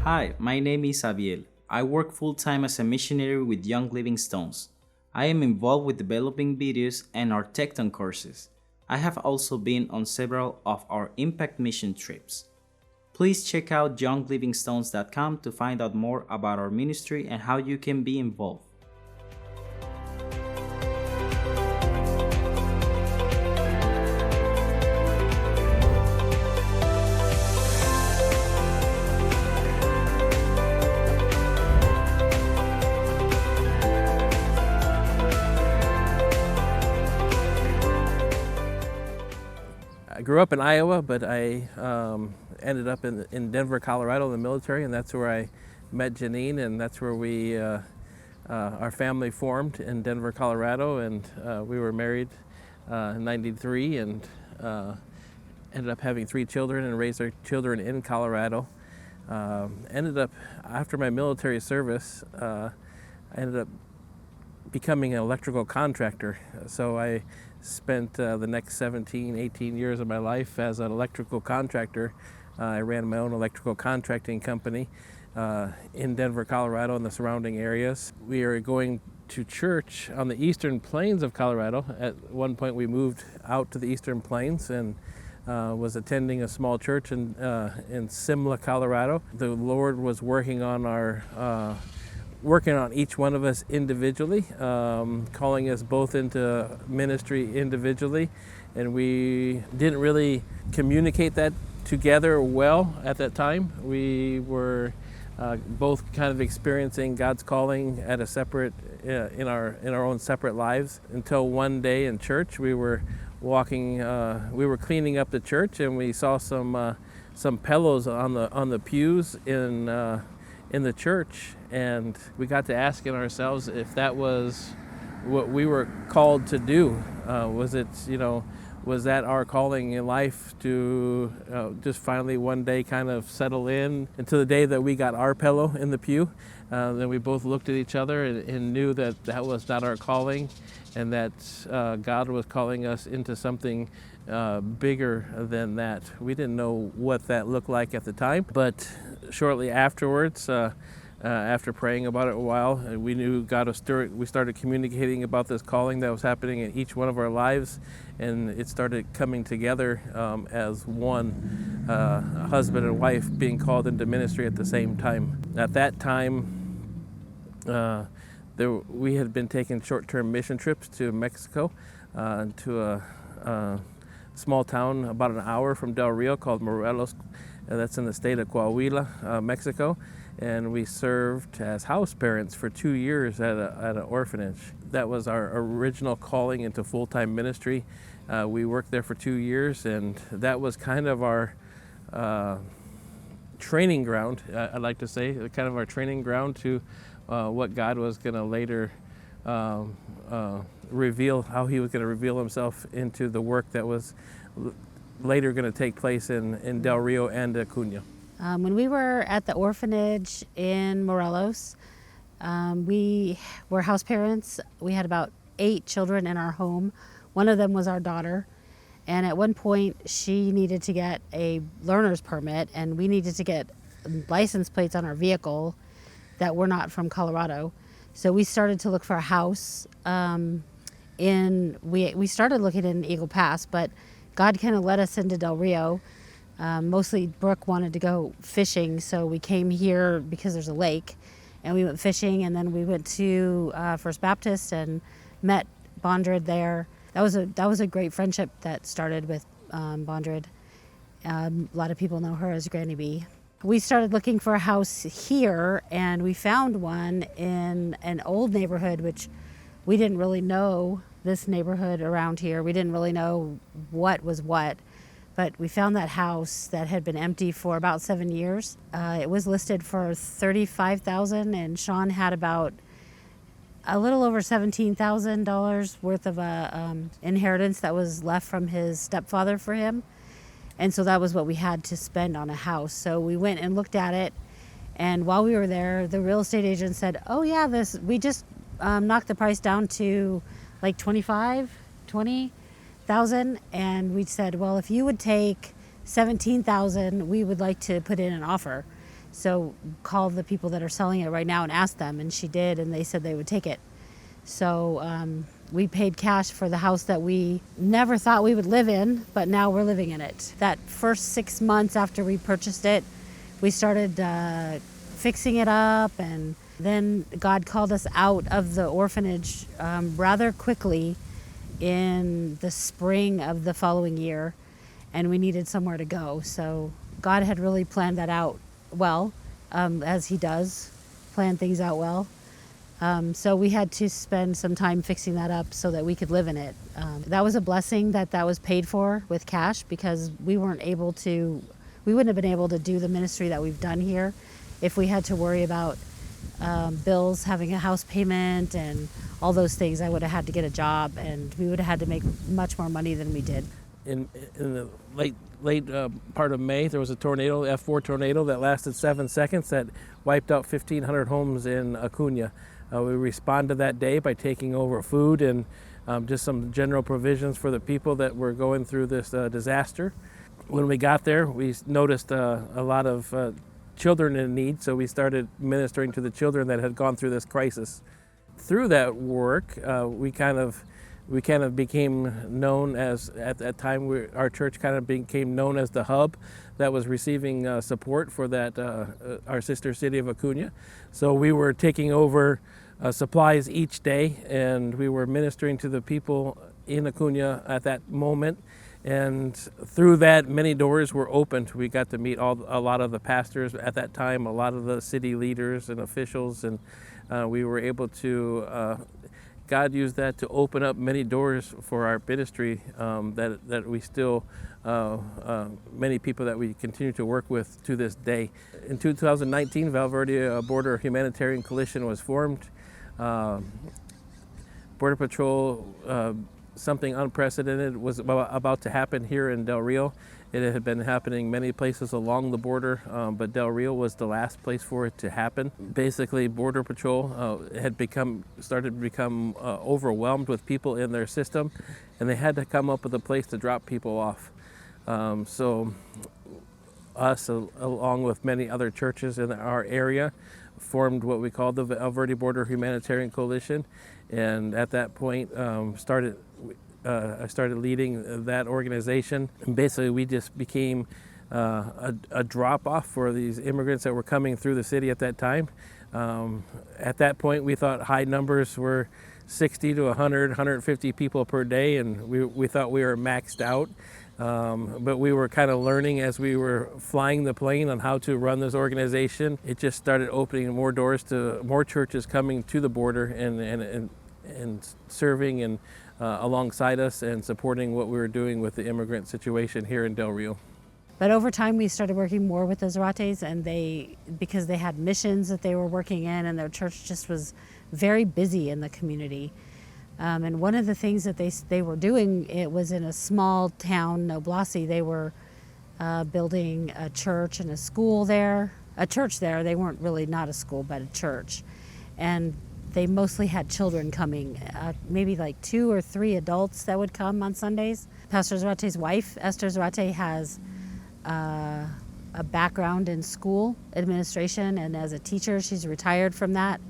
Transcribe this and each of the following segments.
Hi, my name is Abiel. I work full time as a missionary with Young Living Stones. I am involved with developing videos and our Tecton courses. I have also been on several of our Impact Mission trips. Please check out younglivingstones.com to find out more about our ministry and how you can be involved. I grew up in Iowa, but I ended up in Denver, Colorado in the military, and that's where I met Janeene, and that's where our family formed in Denver, Colorado, and we were married in '93 and ended up having 3 children and raised our children in Colorado. Ended up, after my military service, I ended up becoming an electrical contractor. So I spent the next 17, 18 years of my life as an electrical contractor. I ran my own electrical contracting company in Denver, Colorado and the surrounding areas. We are going to church on the eastern plains of Colorado. At one point we moved out to the eastern plains and was attending a small church in Simla, Colorado. The Lord was working on each one of us individually, calling us both into ministry individually, and we didn't really communicate that together well at that time. We were both kind of experiencing God's calling at a separate, in our own separate lives, until one day in church we were cleaning up the church, and we saw some pillows on the pews in the church, and we got to asking ourselves if that was what we were called to do. Was that our calling in life to just finally one day kind of settle in until the day that we got our pillow in the pew. Then we both looked at each other and knew that that was not our calling, and that God was calling us into something bigger than that. We didn't know what that looked like at the time, but shortly afterwards, after praying about it a while, we knew God was stirring. We started communicating about this calling that was happening in each one of our lives, and it started coming together as one, husband and wife being called into ministry at the same time. At that time, we had been taking short-term mission trips to Mexico, to a small town about an hour from Del Rio called Morelos. That's in the state of Coahuila, Mexico. And we served as house parents for 2 years at an orphanage. That was our original calling into full-time ministry. We worked there for 2 years, and that was kind of our training ground, I'd like to say, kind of our training ground to what God was going to later reveal, how he was going to reveal himself into the work that was later going to take place in Del Rio and Acuña. When we were at the orphanage in Morelos, we were house parents. We had about 8 children in our home. One of them was our daughter. And at one point, she needed to get a learner's permit, and we needed to get license plates on our vehicle that were not from Colorado. So we started to look for a house. We started looking in Eagle Pass, but God kind of led us into Del Rio. Mostly Brooke wanted to go fishing, so we came here because there's a lake, and we went fishing, and then we went to First Baptist and met Bondred there. That was a great friendship that started with Bondred. A lot of people know her as Granny B. We started looking for a house here, and we found one in an old neighborhood, which we didn't really know this neighborhood around here. We didn't really know what was what. But we found that house that had been empty for about 7 years. It was listed for $35,000, and Shon had about a little over $17,000 worth of inheritance that was left from his stepfather for him. And so that was what we had to spend on a house. So we went and looked at it, and while we were there, the real estate agent said, "Oh yeah, we just knocked the price down to like 20,000, and we said, well, if you would take 17,000, we would like to put in an offer." So call the people that are selling it right now and ask them. And she did, and they said they would take it. So we paid cash for the house that we never thought we would live in, but now we're living in it. That first 6 months after we purchased it, we started fixing it up, and then God called us out of the orphanage rather quickly in the spring of the following year, and we needed somewhere to go. So God had really planned that out well, as He does, plan things out well. So we had to spend some time fixing that up so that we could live in it. That was a blessing that was paid for with cash, because we wouldn't have been able to do the ministry that we've done here if we had to worry about bills, having a house payment, and all those things. I would have had to get a job, and we would have had to make much more money than we did. In the late part of May, there was a tornado, F4 tornado, that lasted 7 seconds that wiped out 1,500 homes in Acuna. We responded that day by taking over food and just some general provisions for the people that were going through this disaster. When we got there, we noticed a lot of children in need, so we started ministering to the children that had gone through this crisis. Through that work, we kind of became known as, at that time, our church kind of became known as the hub that was receiving support for that our sister city of Acuna. So we were taking over supplies each day, and we were ministering to the people in Acuna at that moment. And through that, many doors were opened. We got to meet a lot of the pastors at that time, a lot of the city leaders and officials, and we were able to, God used that to open up many doors for our ministry that we still, many people that we continue to work with to this day. In 2019, Val Verde Border Humanitarian Coalition was formed. Border Patrol, something unprecedented was about to happen here in Del Rio. It had been happening many places along the border, but Del Rio was the last place for it to happen. Basically, Border Patrol started to become overwhelmed with people in their system, and they had to come up with a place to drop people off. So us, along with many other churches in our area, formed what we called the Val Verde Border Humanitarian Coalition, and at that point I started leading that organization. And basically, we just became a drop-off for these immigrants that were coming through the city at that time. At that point, we thought high numbers were 60 to 100, 150 people per day, and we thought we were maxed out. But we were kind of learning as we were flying the plane on how to run this organization. It just started opening more doors to more churches coming to the border and serving and alongside us and supporting what we were doing with the immigrant situation here in Del Rio. But over time, we started working more with the Zarates, and because they had missions that they were working in, and their church just was very busy in the community. And one of the things that they were doing, it was in a small town, Noblasi. They were building a church and a school there, a church there. They weren't really not a school, but a church. And they mostly had children coming, maybe like 2 or 3 adults that would come on Sundays. Pastor Zarate's wife, Esther Zarate, has a background in school administration, and as a teacher, she's retired from that.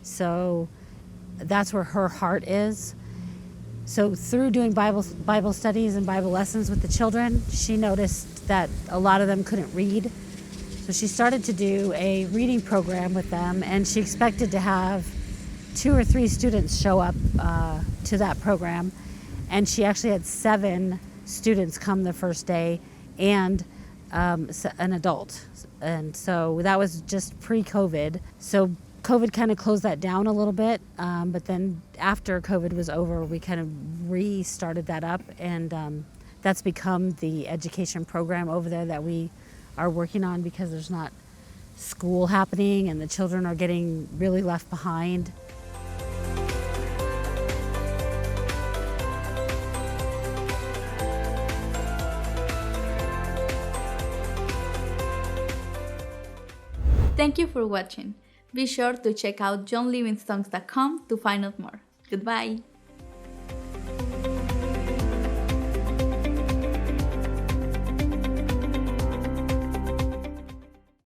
So that's where her heart is. So through doing Bible studies and Bible lessons with the children, she noticed that a lot of them couldn't read. So she started to do a reading program with them, and she expected to have 2 or 3 students show up to that program. And she actually had 7 students come the first day, and an adult. And so that was just pre-COVID. So COVID kind of closed that down a little bit, but then after COVID was over, we kind of restarted that up, and that's become the education program over there that we are working on, because there's not school happening and the children are getting really left behind. Thank you for watching. Be sure to check out johnlivingstones.com to find out more. Goodbye!